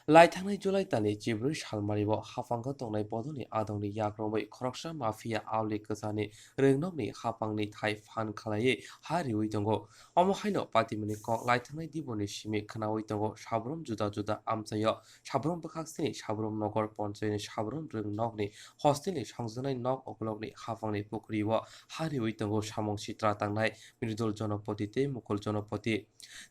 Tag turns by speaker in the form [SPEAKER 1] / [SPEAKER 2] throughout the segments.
[SPEAKER 1] लाइथांनाय जुलाइ दाननि 14 सालमारिआव हाफांखौ दंनाय बदनि आदंनि याग्रमै खरकसा mafia आवलि गोजानि रोंनकनि हाफांनि Thai फान खालायै हा रिउइ दङ अमहायनो पातिमनि कक लाइथांनाय दिबनि सिमि खोनावै दङ साब्रुम जुदा जुदा आमचायो साब्रुम बखाक्सिनि साब्रुम नगर पन्चायतनि साब्रुम रोंनकनि हस्टेलनि संजनाय नक अगलकनि हाफांनि पुखुरिआव हा रिउइ दङ सामं सित्रा तांनाय मृदुल जनपति ते मुकुल जनपति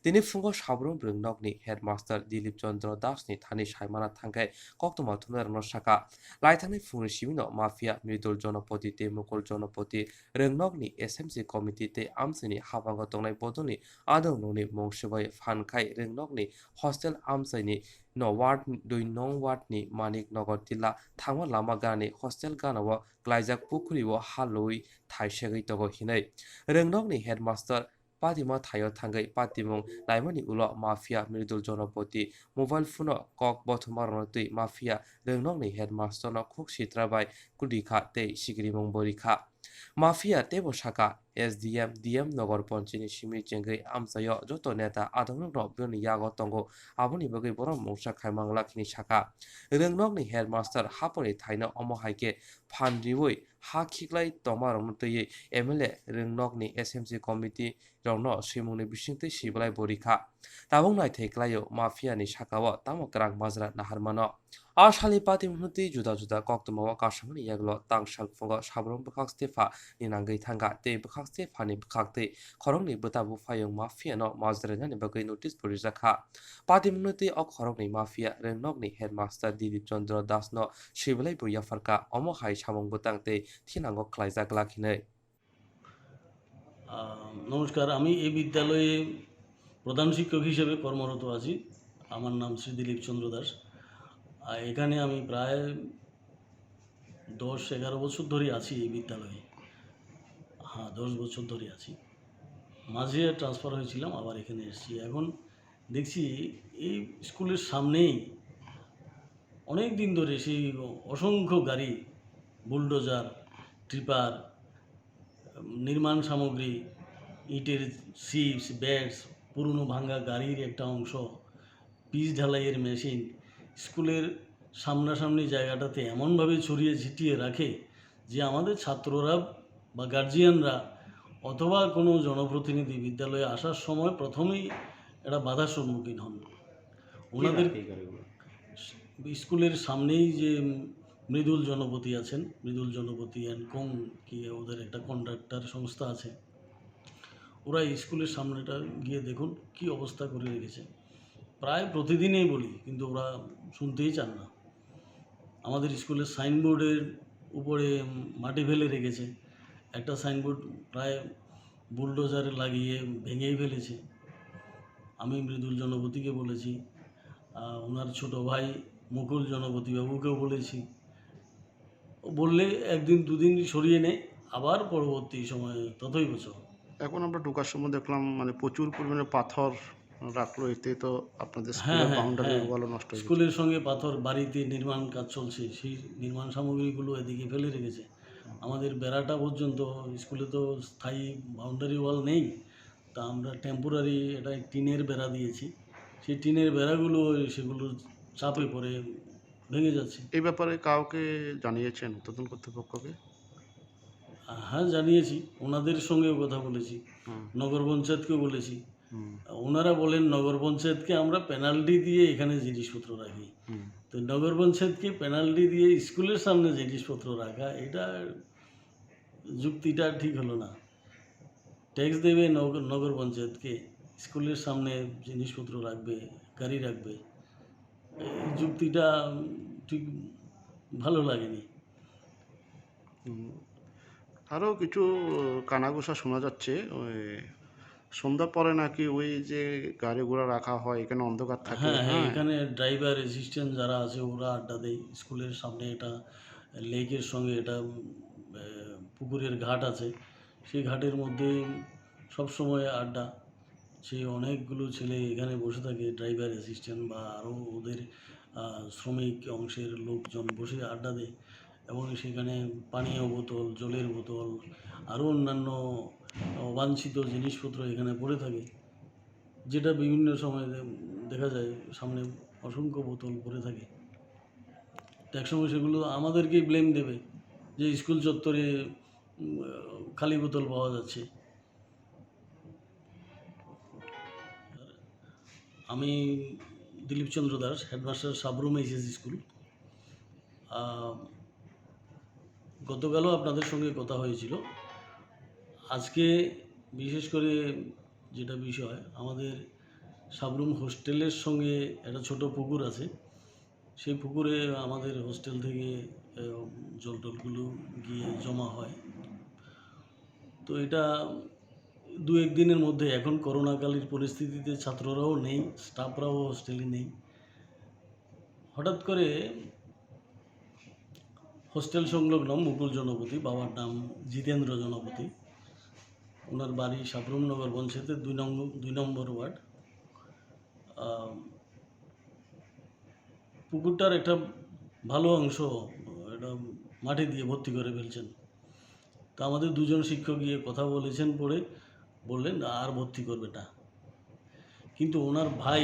[SPEAKER 1] दिनै फुङाव साब्रुम रोंनकनि हेडमास्टार दिलीप चन्द्र दासनि थानि सायमाना थांखाय कक्टमा थुनार नसाका लाइथांनि फुंनि सिमिनो माफिया मृदुल जनपति ते मुकुल जनपति रोंनकनि एसएमसी कमिटि ते आमसिनि हाफांगो दंनाय बदलनि आदं ननि मौसुबाय फानखाय रोंनकनि हस्टेल आमसाइनि न वार्ड 2 नं वार्डनि मानिक नगर जिल्ला थांमा लामा गानि हस्टेल गानाव ग्लाइजाक पुखुरिआव हालुइ थाइसेगै दग हिनै रोंनकनि हेडमास्टार पातिमा थायो थांगै पातिमुं लाइमोननि उल माफिया मृदुल जनपति मोबाइल फन कक बथमारन तै माफिया रोंनकनि हेडमास्टर खुक सित्राबाय कुदिखा तै सिगिरिमुं बरिखा माफिया तेबो साका एसडिएम डिएम नगर पन्चायतनि सिमि चेंगै आमचायो जत नेता आदंग बिनि याग तंगो आबनि बगै बर मौसा खायमांलाखिनि साका रोंनकनि हेडमास्टार हापनि थाइनो अमहायके फानरिवै हा खिग्लाय तमारन तैयै एमएलए रोंनकनि एसएमसी कमिटि रौनो सिमुंनि बिसिंतै सिबलाय बरिखा tabung nai thei klayo mafia ni sakao tamo krang majra naharmano asali pati muhti juda juda koktoma kasamani yaglo tangsal fungo sabrom bukhak stefa ni nangai thanga te bukhak stefa ni bukhak te khorong ni butabu phayong mafia no majra ni bagai notice purijaka pati muhti ok khorong ni mafia renok ni headmaster dilip chandra das no siblai buya farka omo hai samong butang te thinango khlaijak lakhinai
[SPEAKER 2] নমস্কার, আমি এই বিদ্যালয়ে প্রধান শিক্ষক হিসেবে কর্মরত আছি। আমার নাম শ্রী দিলীপ চন্দ্র দাস। এখানে আমি প্রায় 10-11 বছর ধরে আছি এই বিদ্যালয়ে। 10 বছর ধরে আছি। মাঝে ট্রান্সফার হয়েছিলাম, আবার এখানে এসেছি। এখন দেখছি এই স্কুলের সামনেই অনেক দিন ধরে সেই অসংখ্য গাড়ি, বুলডোজার, ট্রিপার, নির্মাণ সামগ্রী, ইটের চিপস, ব্যাটস, পুরনো ভাঙা গাড়ির একটা অংশ, পিচ ঢালাইয়ের মেশিন স্কুলের সামনাসামনি জায়গাটাতে এমনভাবে ছড়িয়ে ছিটিয়ে রাখে যে আমাদের ছাত্ররা বা গার্জিয়ানরা অথবা কোনো জনপ্রতিনিধি বিদ্যালয়ে আসার সময় প্রথমেই একটা বাধার সম্মুখীন হন। ওনাদের স্কুলের সামনেই যে মৃদুল জনপতি আছেন, মৃদুল জনপতি অ্যান্ড কোং কি ওদের একটা কন্ট্রাক্টর সংস্থা আছে, ওরা স্কুলের সামনেটা গিয়ে দেখুন কি অবস্থা করে রেখেছে। প্রায় প্রতিদিনই বলি, কিন্তু ওরা শুনতেই চান না। আমাদের স্কুলের সাইনবোর্ডের উপরে মাটি ফেলে রেখেছে, একটা সাইনবোর্ড প্রায় বুলডোজারে লাগিয়ে ভেঙেই ফেলেছে। আমি মৃদুল জনপতিকে বলেছি, ওনার ছোট ভাই মুকুল জনপতি বাবুকেও বলেছি। বললে একদিন দুদিন সরিয়ে নেয়, আবার পরবর্তী সময়ে ততই বছর।
[SPEAKER 3] এখন আমরা ঢোকার সময় দেখলাম মানে প্রচুর পরিমাণে পাথর রাখলো, এতে তো আপনাদের
[SPEAKER 2] হ্যাঁ
[SPEAKER 3] স্কুলের
[SPEAKER 2] হ্যাঁ
[SPEAKER 3] বাউন্ডারি
[SPEAKER 2] হ্যাঁ,
[SPEAKER 3] ওয়ালও নষ্ট হয়ে গেছে।
[SPEAKER 2] স্কুলের সঙ্গে পাথর, বাড়িতে নির্মাণ কাজ চলছে, সেই নির্মাণ সামগ্রীগুলো এদিকে ফেলে রেখেছে। আমাদের বেড়াটা পর্যন্ত, স্কুলে তো স্থায়ী বাউন্ডারি ওয়াল নেই, তা আমরা টেম্পোরারি একটা টিনের বেড়া দিয়েছি। সেই টিনের বেড়াগুলো সেগুলো চাপে পড়ে ভেঙে যাচ্ছে।
[SPEAKER 3] এই ব্যাপারে কাউকে জানিয়েছেন ঊর্ধ্বতন কর্তৃপক্ষকে?
[SPEAKER 2] হ্যাঁ, জানিয়েছি, ওনাদের সঙ্গেও কথা বলেছি,
[SPEAKER 3] হুম,
[SPEAKER 2] নগর পঞ্চায়েতকেও বলেছি।
[SPEAKER 3] হুম,
[SPEAKER 2] ওনারা বলেন নগর পঞ্চায়েতকে আমরা পেনাল্টি দিয়ে এখানে জিনিসপত্র রাখি।
[SPEAKER 3] হুম।
[SPEAKER 2] তো নগর পঞ্চায়েতকে পেনাল্টি দিয়ে স্কুলের সামনে জিনিসপত্র রাখা, এটা যুক্তিটা ঠিক হলো না। ট্যাক্স দেবে নগর পঞ্চায়েতকে, স্কুলের সামনে জিনিসপত্র রাখবে, গাড়ি রাখবে, এই যুক্তিটা ঠিক ভালো লাগেনি।
[SPEAKER 3] আরও কিছু কানাঘুষা শোনা যাচ্ছে, ওই সন্ধ্যা পরে নাকি ওই যে গাড়ি ঘোড়া রাখা হয় এখানে অন্ধকার থাকে।
[SPEAKER 2] হ্যাঁ হ্যাঁ,
[SPEAKER 3] হ্যাঁ,
[SPEAKER 2] এখানে ড্রাইভার অ্যাসিস্ট্যান্ট যারা আছে ওরা আড্ডা দেয়। স্কুলের সামনে এটা লেকের সঙ্গে এটা পুকুরের ঘাট আছে, সেই ঘাটের মধ্যে সবসময় আড্ডা। সেই অনেকগুলো ছেলে এখানে বসে থাকে, ড্রাইভার অ্যাসিস্ট্যান্ট বা আরও ওদের শ্রমিক অংশের লোকজন বসে আড্ডা দেয়, এবং সেখানে পানীয় বোতল, জলের বোতল, আরও অন্যান্য অবাঞ্ছিত জিনিসপত্র এখানে পড়ে থাকে, যেটা বিভিন্ন সময় দেখা যায় সামনে অসংখ্য বোতল পড়ে থাকে। তো একসময় সেগুলো আমাদেরকেই ব্লেম দেবে যে স্কুল চত্বরে খালি বোতল পাওয়া যাচ্ছে। আমি Dilip Chandra Das, headmaster Sabroom HS school. গতকালও আপনাদের সঙ্গে কথা হয়েছিল। আজকে বিশেষ করে যেটা বিষয়, আমাদের সাবরুম হোস্টেলের সঙ্গে একটা ছোট পুকুর আছে। সেই পুকুরে আমাদের হোস্টেল থেকে জল টলগুলো গিয়ে জমা হয়। তো এটা 2-1 দিনের মধ্যে, এখন করোনাকালীন পরিস্থিতিতে ছাত্ররাও নেই, স্টাফরাও হোস্টেলে নেই। হঠাৎ করে হোস্টেল সংলগ্ন মুকুল জনপতি, বাবার নাম জিতেন্দ্র জনপতি, ওনার বাড়ি সাবরুমনগর পঞ্চায়েতের 2 নম্বর ওয়ার্ড। পুকুরটার একটা ভালো অংশ এটা মাটি দিয়ে ভর্তি করে ফেলছেন। তো আমাদের 2 জন শিক্ষক গিয়ে কথা বলেছেন, বললেন আর ভর্তি করবে না। কিন্তু ওনার ভাই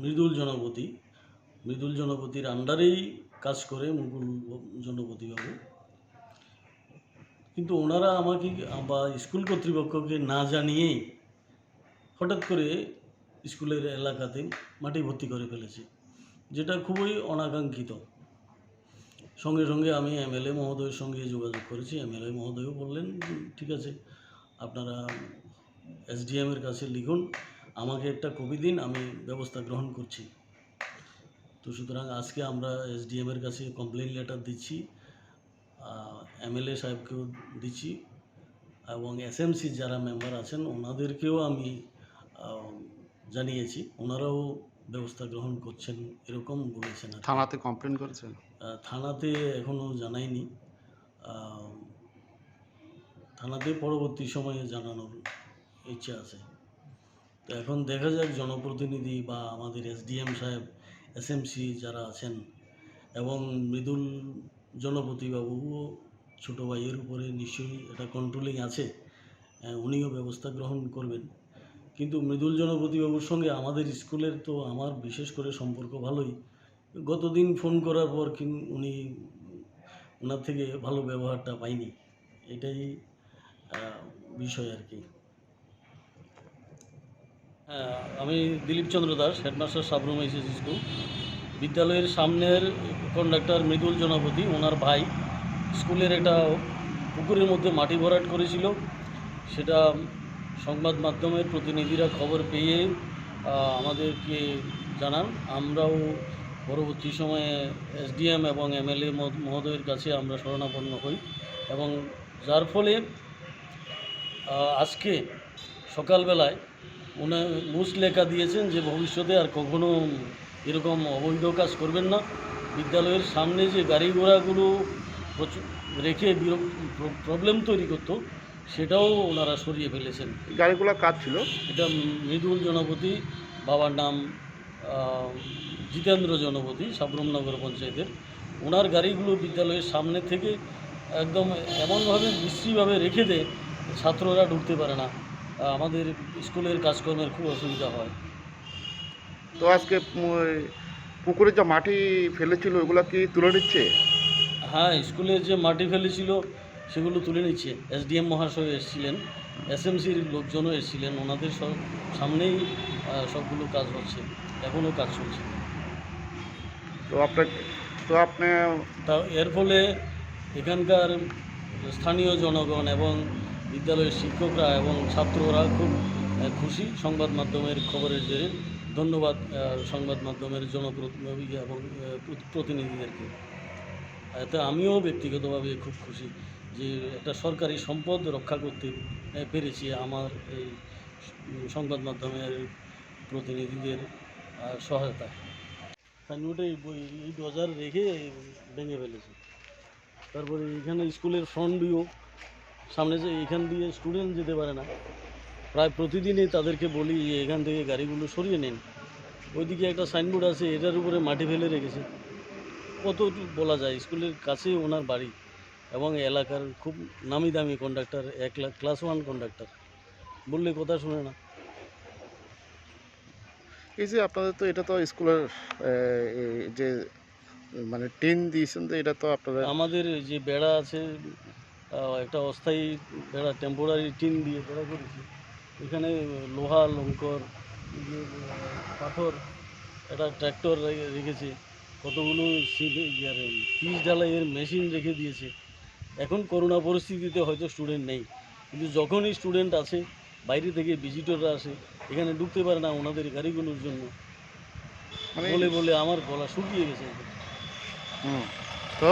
[SPEAKER 2] মৃদুল জনপতির আন্ডারেই কাজ করে মুকুল জনপতিবাবু। কিন্তু ওনারা আমাকে বা স্কুল কর্তৃপক্ষকে না জানিয়েই হঠাৎ করে স্কুলের এলাকাতে মাটি ভর্তি করে ফেলেছে, যেটা খুবই অনাকাঙ্ক্ষিত। সঙ্গে সঙ্গে আমি এমএলএ মহোদয়ের সঙ্গে যোগাযোগ করেছি। এমএলএ মহোদয়ও বললেন ঠিক আছে, আপনারা এসডিএমের কাছে লিখুন, আমাকে একটা কপি দিন, আমি ব্যবস্থা গ্রহণ করছি। তো সুতরাং আজকে আমরা এসডিএমের কাছে কমপ্লেন লেটার দিচ্ছি, এমএলএ সাহেবকেও দিচ্ছি, এবং এসএমসি যারা মেম্বার আছেন ওনাদেরকেও আমি জানিয়েছি। ওনারাও ব্যবস্থা গ্রহণ করছেন এরকম বলেছেন।
[SPEAKER 3] থানাতে কমপ্লেন করেছেন?
[SPEAKER 2] থানাতে এখনও জানাইনি, থানাতে পরবর্তী সময়ে জানানোর ইচ্ছা আছে। তো এখন দেখা যাক জনপ্রতিনিধি বা আমাদের এসডিএম সাহেব, এসএমসি যারা আছেন, এবং মৃদুল জনপতিবাবুও ছোটো ভাইয়ের উপরে নিশ্চয়ই এটা কন্ট্রোলিং আছে, উনিও ব্যবস্থা গ্রহণ করবেন। কিন্তু মৃদুল জনপতিবাবুর সঙ্গে আমাদের স্কুলের তো আমার বিশেষ করে সম্পর্ক ভালোই। গতদিন ফোন করার পর উনি ওনার থেকে ভালো ব্যবহারটা পাইনি, এটাই বিষয় আর কি। আমি Dilip Chandra Das, headmaster Sabroom HS school. বিদ্যালয়ের সামনের কন্ডাক্টর মৃদুল জনপতি, ওনার ভাই স্কুলের একটা পুকুরের মধ্যে মাটি ভরাট করেছিল। সেটা সংবাদ মাধ্যমের প্রতিনিধিরা খবর পেয়ে আমাদেরকে জানান। আমরাও পরবর্তী সময়ে এসডিএম এবং এমএলএ মহোদয়ের কাছে আমরা শরণাপন্ন হই, এবং যার ফলে আজকে সকালবেলায় উনি লেখা দিয়েছেন যে ভবিষ্যতে আর কখনো এরকম অবৈধ কাজ করবেন না। বিদ্যালয়ের সামনে যে গাড়ি ঘোড়াগুলো রেখে প্রবলেম তৈরি করতো, সেটাও ওনারা সরিয়ে ফেলেছেন।
[SPEAKER 3] গাড়িগুলো কাজ ছিল?
[SPEAKER 2] এটা মৃদুল জনপতি, বাবার নাম জিতেন্দ্র জনপতি, সাবরুমনগর পঞ্চায়েতের। ওনার গাড়িগুলো বিদ্যালয়ের সামনে থেকে একদম এমনভাবে বিশ্রীভাবে রেখে দেয়, ছাত্ররা ঢুকতে পারে না, আমাদের স্কুলের কাজকর্মের খুব অসুবিধা হয়।
[SPEAKER 3] তো আজকে পুকুরে যে মাটি ফেলেছিল ওগুলো কি তুলে নিচ্ছে?
[SPEAKER 2] হ্যাঁ, স্কুলে যে মাটি ফেলেছিল সেগুলো তুলে নিচ্ছে। এসডিএম মহাশয় এসেছিলেন, এসএমসির লোকজনও এসেছিলেন, ওনাদের সামনেই সবগুলো কাজ হচ্ছে, এখনও কাজ চলছে।
[SPEAKER 3] আপনি
[SPEAKER 2] তা এর ফলে এখানকার স্থানীয় জনগণ এবং বিদ্যালয়ের শিক্ষকরা এবং ছাত্ররা খুব খুশি। সংবাদ মাধ্যমের খবরের জেরে ধন্যবাদ সংবাদ মাধ্যমের জনপ্রতিনিধি এবং প্রতিনিধিদেরকে। এতে আমিও ব্যক্তিগতভাবে খুব খুশি যে একটা সরকারি সম্পদ রক্ষা করতে পেরেছি আমার এই সংবাদ মাধ্যমের প্রতিনিধিদের সহায়তায়। সাইনবোর্ডে এই ডোজার রেখে ভেঙে ফেলেছে। তারপরে এখানে স্কুলের ফ্রন্ট ভিউ সামনে, যে এখান দিয়ে স্টুডেন্ট যেতে পারে না, প্রায় প্রতিদিনই তাদেরকে বলি এখান থেকে গাড়িগুলো সরিয়ে নিন। ওইদিকে একটা সাইনবোর্ড আছে, এটার উপরে মাটি ফেলে রেখেছে। কত বলা যায়, স্কুলের কাছেই ওনার বাড়ি এবং এলাকার খুব নামি দামি কন্ডাক্টর, ক্লাস 1 কন্ডাক্টর, বললে কথা শুনে না।
[SPEAKER 3] এই যে আপনাদের তো এটা তো স্কুলের যে মানে টিন দিয়েছেন, তো এটা তো আপনাদের
[SPEAKER 2] আমাদের যে বেড়া আছে, একটা অস্থায়ী বেড়া, টেম্পোরারি টিন দিয়ে বেড়া করেছি। এখানে লোহা লঙ্কর, যে পাথর, একটা ট্র্যাক্টর রেখেছে, কতগুলো পিচ ঢালাইয়ের মেশিন রেখে দিয়েছে। এখন করোনা পরিস্থিতিতে হয়তো স্টুডেন্ট নেই, কিন্তু যখনই স্টুডেন্ট আছে, বাইরে থেকে ভিজিটররা আসে, এখানে ঢুকতে পারে না ওনাদের গাড়িগুলোর জন্য।
[SPEAKER 3] মানে
[SPEAKER 2] বলে বলে আমার গলা শুকিয়ে গেছে।
[SPEAKER 3] হুম, তো